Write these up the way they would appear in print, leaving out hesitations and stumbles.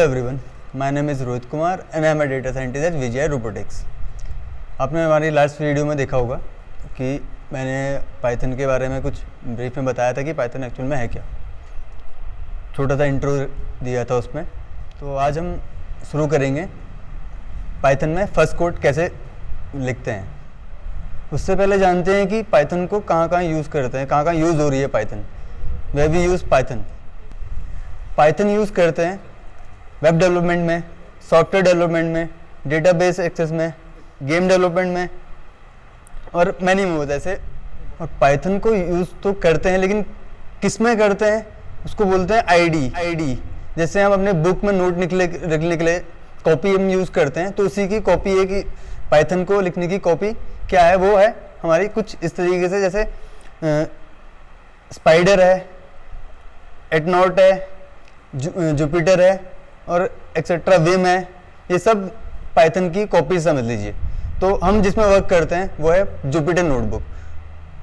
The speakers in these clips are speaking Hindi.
Everyone, my name is Rohit Kumar and I am a data scientist at VGI robotics. आपने हमारी लास्ट वीडियो में देखा होगा कि मैंने पाइथन के बारे में कुछ ब्रीफ में बताया था कि पाइथन एक्चुअल में है क्या। छोटा सा इंट्रो दिया था उसमें। तो आज हम शुरू करेंगे पाइथन में फर्स्ट कोड कैसे लिखते हैं। उससे पहले जानते हैं कि पाइथन को कहाँ कहाँ यूज़ करते हैं, कहाँ कहाँ यूज़ हो रही है Python. We we use Python use करते हैं वेब डेवलपमेंट में, सॉफ्टवेयर डेवलपमेंट में, डेटाबेस एक्सेस में, गेम डेवलपमेंट में और मैनी मोर ऐसे। और पाइथन को यूज़ तो करते हैं, लेकिन किस में करते हैं उसको बोलते हैं आईडी। जैसे हम अपने बुक में नोट रखने के लिए कॉपी हम यूज़ करते हैं, तो उसी की कॉपी है कि पाइथन को लिखने की कॉपी क्या है, वो है हमारी कुछ इस तरीके से, जैसे स्पाइडर है, एटनॉट है, जुपिटर है और एक्सेट्रा विम है। ये सब पाइथन की कॉपी समझ लीजिए। तो हम जिसमें वर्क करते हैं वो है जुपिटर नोटबुक।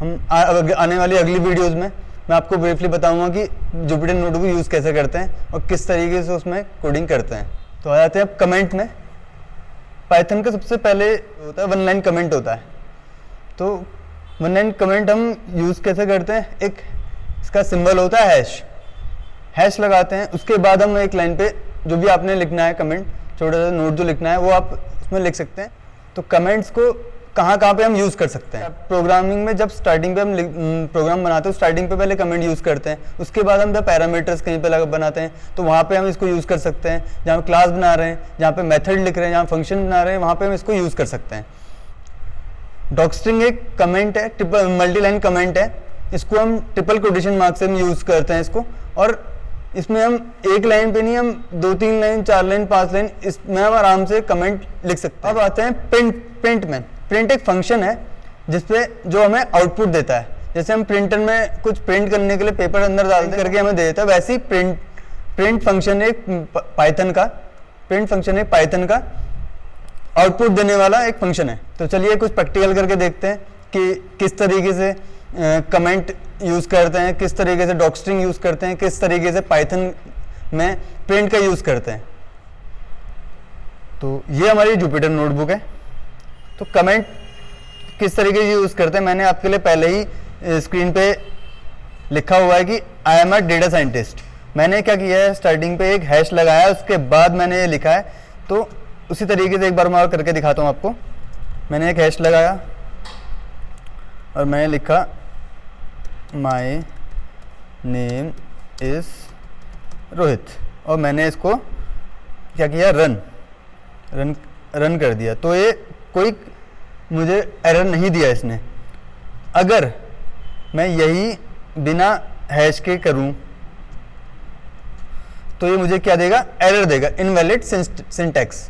हम आने वाली अगली वीडियोस में मैं आपको ब्रीफली बताऊंगा कि जुपिटर नोटबुक यूज़ कैसे करते हैं और किस तरीके से उसमें कोडिंग करते हैं। तो आ जाते हैं अब कमेंट में। पाइथन का सबसे पहले होता है वन लाइन कमेंट होता है। तो वन लाइन कमेंट हम यूज़ कैसे करते हैं, एक इसका सिंबल होता है हैश लगाते हैं। उसके बाद हम एक लाइन पे जो भी आपने लिखना है कमेंट, छोटा सा नोट जो लिखना है वो आप उसमें लिख सकते हैं। तो कमेंट्स को कहाँ पे हम यूज़ कर सकते हैं। प्रोग्रामिंग में जब स्टार्टिंग पे हम प्रोग्राम बनाते हैं, स्टार्टिंग पे पहले कमेंट यूज़ करते हैं। उसके बाद हम जब पैरामीटर्स कहीं पे बनाते हैं तो वहाँ पे हम इसको यूज़ कर सकते हैं। जहाँ क्लास बना रहे हैं, जहाँ पे मेथड लिख रहे हैं, जहाँ फंक्शन बना रहे हैं, वहाँ पे हम इसको यूज़ कर सकते हैं। डॉक्स्ट्रिंग एक कमेंट है, मल्टी लाइन कमेंट है। इसको हम ट्रिपल कोटेशन मार्क से हम यूज़ करते हैं इसको। और इसमें हम एक लाइन पे नहीं, हम 2-3 लाइन, 4 लाइन, 5 लाइन इसमें हम आराम से कमेंट लिख सकते हैं। अब आते हैं प्रिंट में। प्रिंट एक फंक्शन है जिसपे जो हमें आउटपुट देता है। जैसे हम प्रिंटर में कुछ प्रिंट करने के लिए पेपर अंदर डालते हैं करके हमें दे देता है, वैसे ही प्रिंट फंक्शन एक पाइथन का आउटपुट देने वाला एक फंक्शन है। तो चलिए कुछ प्रैक्टिकल करके देखते हैं कि किस तरीके से कमेंट यूज़ करते हैं, किस तरीके से डॉक्स्ट्रिंग यूज़ करते हैं, किस तरीके से पाइथन में प्रिंट का यूज़ करते हैं। तो ये हमारी जुपिटर नोटबुक है। तो कमेंट किस तरीके से यूज़ करते हैं मैंने आपके लिए पहले ही स्क्रीन पे लिखा हुआ है कि आई एम अ डेटा साइंटिस्ट। मैंने क्या किया है, स्टार्टिंग पे एक हैश लगाया, उसके बाद मैंने ये लिखा है। तो उसी तरीके से एक बार मैं और करके दिखाता हूँ आपको। मैंने एक हैश लगाया और मैंने लिखा माई नेम इज़ रोहित, और मैंने इसको क्या किया, रन कर दिया। तो ये कोई मुझे एरर नहीं दिया इसने। अगर मैं यही बिना हैश के करूं तो ये मुझे क्या देगा, एरर देगा, इनवैलिड सिंटैक्स।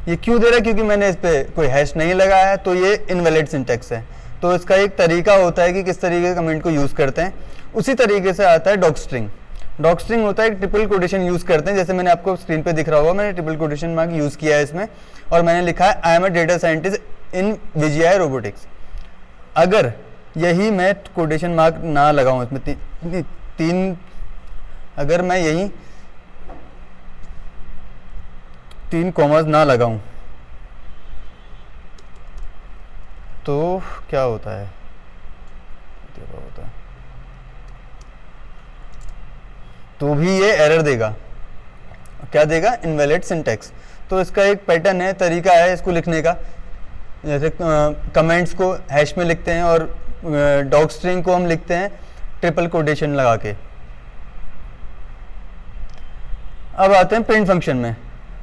ये क्यों दे रहा है, क्योंकि मैंने इस पर कोई हैश नहीं लगाया है, तो ये इनवैलिड सिंटैक्स है। तो इसका एक तरीका होता है कि किस तरीके से कमेंट को यूज़ करते हैं। उसी तरीके से आता है डॉक्स्ट्रिंग। डॉक्स्ट्रिंग होता है एक ट्रिपल कोटेशन यूज़ करते हैं। जैसे मैंने आपको स्क्रीन पे दिख रहा होगा, मैंने ट्रिपल कोटेशन मार्क यूज़ किया है इसमें, और मैंने लिखा है I am a data scientist in VGI robotics. अगर यही मैं कोटेशन मार्क ना लगाऊं इसमें तीन, अगर मैं यही 3 कॉमास ना लगाऊं तो क्या होता है, तो भी ये एरर देगा। क्या देगा, इनवैलिड सिंटैक्स। तो इसका एक पैटर्न है, तरीका है इसको लिखने का। जैसे कमेंट्स को हैश में लिखते हैं और डॉक्स्ट्रिंग को हम लिखते हैं ट्रिपल कोटेशन लगा के। अब आते हैं प्रिंट फंक्शन में।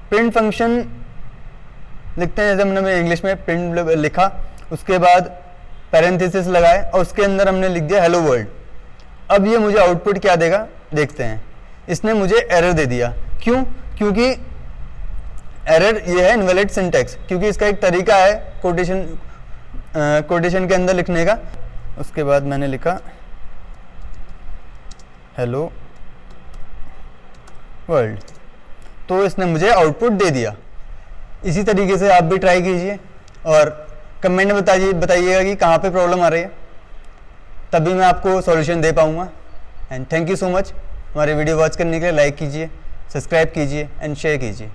प्रिंट फंक्शन लिखते हैं, जैसे हमने इंग्लिश में प्रिंट लिखा, उसके बाद पैरेंथेसिस लगाए और उसके अंदर हमने लिख दिया हेलो वर्ल्ड। अब ये मुझे आउटपुट क्या देगा देखते हैं। इसने मुझे एरर दे दिया। क्यों, क्योंकि एरर ये है इनवैलिड सिंटैक्स, क्योंकि इसका एक तरीका है कोटेशन के अंदर लिखने का। उसके बाद मैंने लिखा हेलो वर्ल्ड, तो इसने मुझे आउटपुट दे दिया। इसी तरीके से आप भी ट्राई कीजिए और कमेंट में बताइएगा कि कहाँ पे प्रॉब्लम आ रही है, तभी मैं आपको सॉल्यूशन दे पाऊँगा। And thank you so much. हमारे वीडियो वॉच करने के लिए लाइक कीजिए, सब्सक्राइब कीजिए एंड शेयर कीजिए।